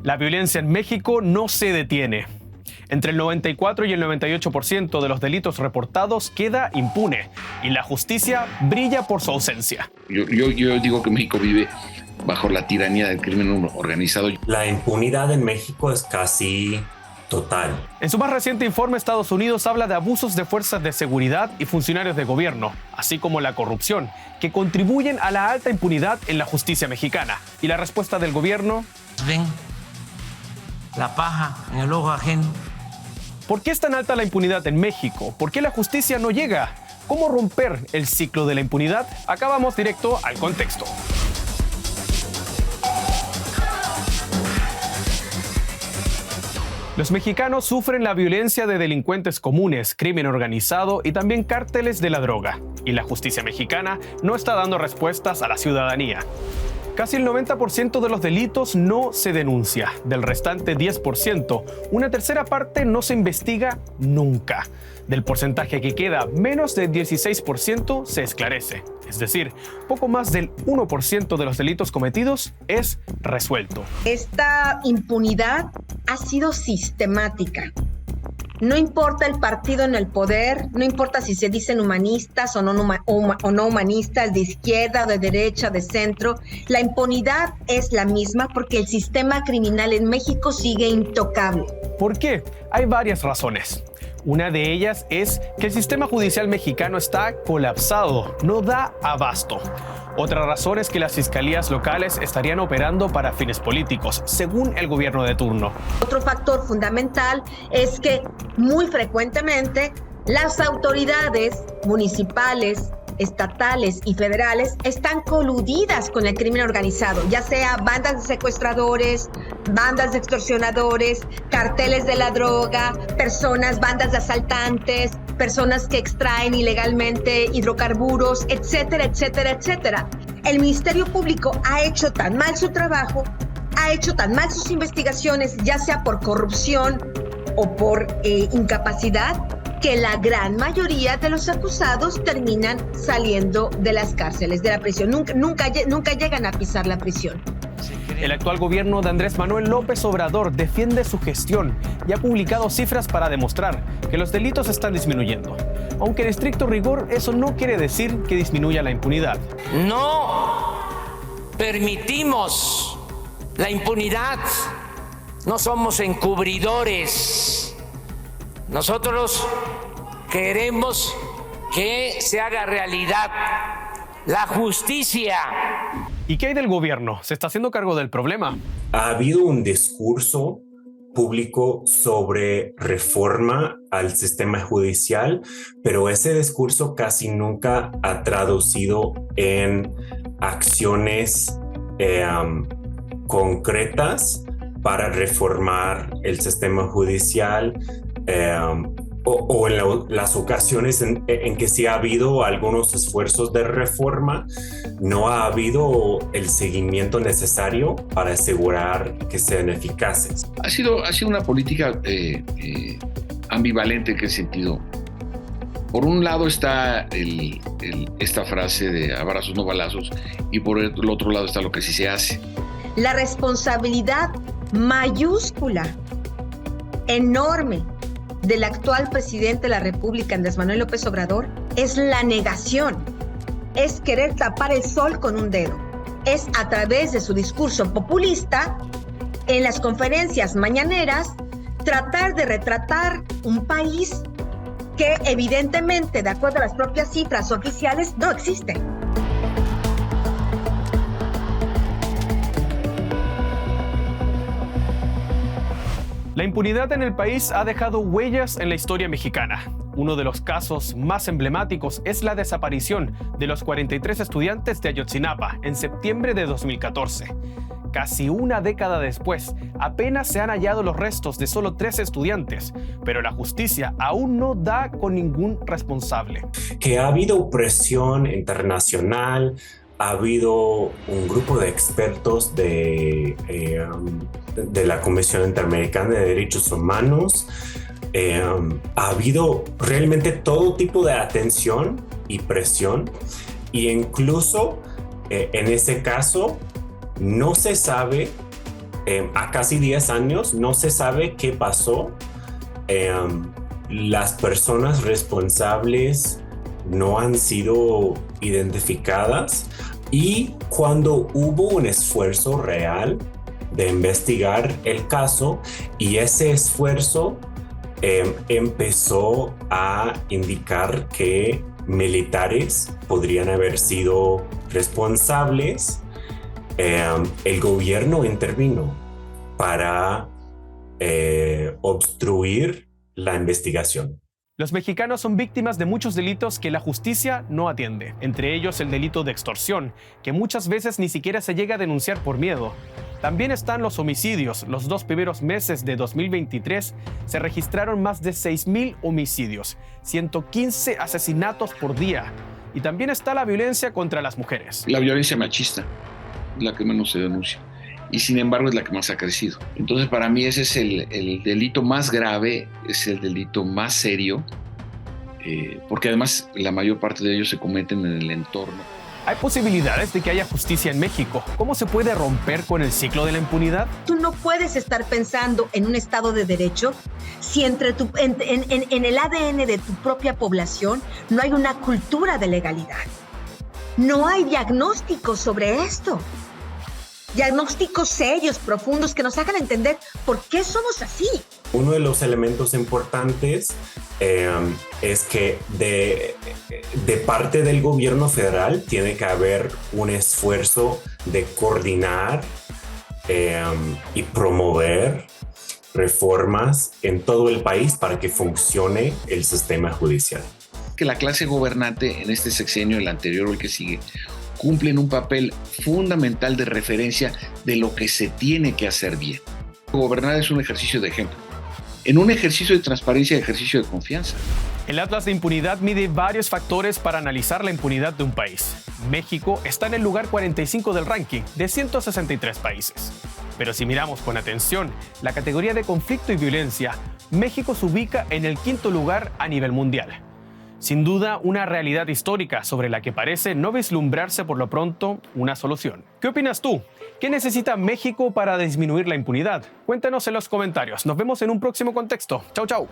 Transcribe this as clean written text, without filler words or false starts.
La violencia en México no se detiene. Entre el 94 y el 98% de los delitos reportados queda impune y la justicia brilla por su ausencia. Yo digo que México vive bajo la tiranía del crimen organizado. La impunidad en México es casi total. En su más reciente informe, Estados Unidos habla de abusos de fuerzas de seguridad y funcionarios de gobierno, así como la corrupción, que contribuyen a la alta impunidad en la justicia mexicana. Y la respuesta del gobierno: ven la paja en el ojo ajeno. ¿Por qué es tan alta la impunidad en México? ¿Por qué la justicia no llega? ¿Cómo romper el ciclo de la impunidad? Acá vamos directo al contexto. Los mexicanos sufren la violencia de delincuentes comunes, crimen organizado y también cárteles de la droga. Y la justicia mexicana no está dando respuestas a la ciudadanía. Casi el 90% de los delitos no se denuncia. Del restante 10%, una tercera parte no se investiga nunca. Del porcentaje que queda, menos del 16% se esclarece. Es decir, poco más del 1% de los delitos cometidos es resuelto. Esta impunidad ha sido sistemática. No importa el partido en el poder, no importa si se dicen humanistas o no humanistas, de izquierda o de derecha, de centro, la impunidad es la misma porque el sistema criminal en México sigue intocable. ¿Por qué? Hay varias razones. Una de ellas es que el sistema judicial mexicano está colapsado, no da abasto. Otra razón es que las fiscalías locales estarían operando para fines políticos, según el gobierno de turno. Otro factor fundamental es que muy frecuentemente las autoridades municipales, estatales y federales están coludidas con el crimen organizado, ya sea bandas de secuestradores, bandas de extorsionadores, carteles de la droga, bandas de asaltantes, personas que extraen ilegalmente hidrocarburos, etcétera, etcétera, etcétera. El Ministerio Público ha hecho tan mal su trabajo, ha hecho tan mal sus investigaciones, ya sea por corrupción o por incapacidad, que la gran mayoría de los acusados terminan saliendo de las cárceles, de la prisión. Nunca llegan a pisar la prisión. El actual gobierno de Andrés Manuel López Obrador defiende su gestión y ha publicado cifras para demostrar que los delitos están disminuyendo. Aunque en estricto rigor eso no quiere decir que disminuya la impunidad. No permitimos la impunidad. No somos encubridores. Nosotros queremos que se haga realidad la justicia. ¿Y qué hay del gobierno? ¿Se está haciendo cargo del problema? Ha habido un discurso público sobre reforma al sistema judicial, pero ese discurso casi nunca ha traducido en acciones concretas para reformar el sistema judicial. O en las ocasiones en que sí ha habido algunos esfuerzos de reforma, no ha habido el seguimiento necesario para asegurar que sean eficaces. Ha sido una política ambivalente. ¿En qué sentido? Por un lado está esta frase de abrazos no balazos, y por el otro lado está lo que sí se hace. La responsabilidad mayúscula, enorme, del actual presidente de la República, Andrés Manuel López Obrador, es la negación, es querer tapar el sol con un dedo, es a través de su discurso populista, en las conferencias mañaneras, tratar de retratar un país que evidentemente, de acuerdo a las propias cifras oficiales, no existe. La impunidad en el país ha dejado huellas en la historia mexicana. Uno de los casos más emblemáticos es la desaparición de los 43 estudiantes de Ayotzinapa en septiembre de 2014. Casi una década después, apenas se han hallado los restos de solo 3 estudiantes, pero la justicia aún no da con ningún responsable. Que ha habido presión internacional, ha habido un grupo de expertos de la Comisión Interamericana de Derechos Humanos. Ha habido realmente todo tipo de atención y presión, e incluso En ese caso, no se sabe, a casi 10 años, no se sabe qué pasó. Las personas responsables no han sido identificadas y cuando hubo un esfuerzo real de investigar el caso y ese esfuerzo empezó a indicar que militares podrían haber sido responsables, el gobierno intervino para obstruir la investigación. Los mexicanos son víctimas de muchos delitos que la justicia no atiende, entre ellos el delito de extorsión, que muchas veces ni siquiera se llega a denunciar por miedo. También están los homicidios. Los 2 primeros meses de 2023 se registraron más de 6,000 homicidios, 115 asesinatos por día. Y también está la violencia contra las mujeres. La violencia machista, la que menos se denuncia. Y sin embargo es la que más ha crecido. Entonces para mí ese es el delito más grave, es el delito más serio, porque además la mayor parte de ellos se cometen en el entorno. ¿Hay posibilidades de que haya justicia en México? ¿Cómo se puede romper con el ciclo de la impunidad? Tú no puedes estar pensando en un Estado de Derecho si en el ADN de tu propia población no hay una cultura de legalidad. No hay diagnósticos sobre esto. Diagnósticos serios, profundos, que nos hagan entender por qué somos así. Uno de los elementos importantes es que de parte del gobierno federal tiene que haber un esfuerzo de coordinar y promover reformas en todo el país para que funcione el sistema judicial. Que la clase gobernante en este sexenio, el anterior o el que sigue, cumplen un papel fundamental de referencia de lo que se tiene que hacer bien. Gobernar es un ejercicio de ejemplo, en un ejercicio de transparencia y ejercicio de confianza. El Atlas de Impunidad mide varios factores para analizar la impunidad de un país. México está en el lugar 45 del ranking de 163 países. Pero si miramos con atención la categoría de conflicto y violencia, México se ubica en el 5º lugar a nivel mundial. Sin duda, una realidad histórica sobre la que parece no vislumbrarse por lo pronto una solución. ¿Qué opinas tú? ¿Qué necesita México para disminuir la impunidad? Cuéntanos en los comentarios. Nos vemos en un próximo contexto. Chau, chau.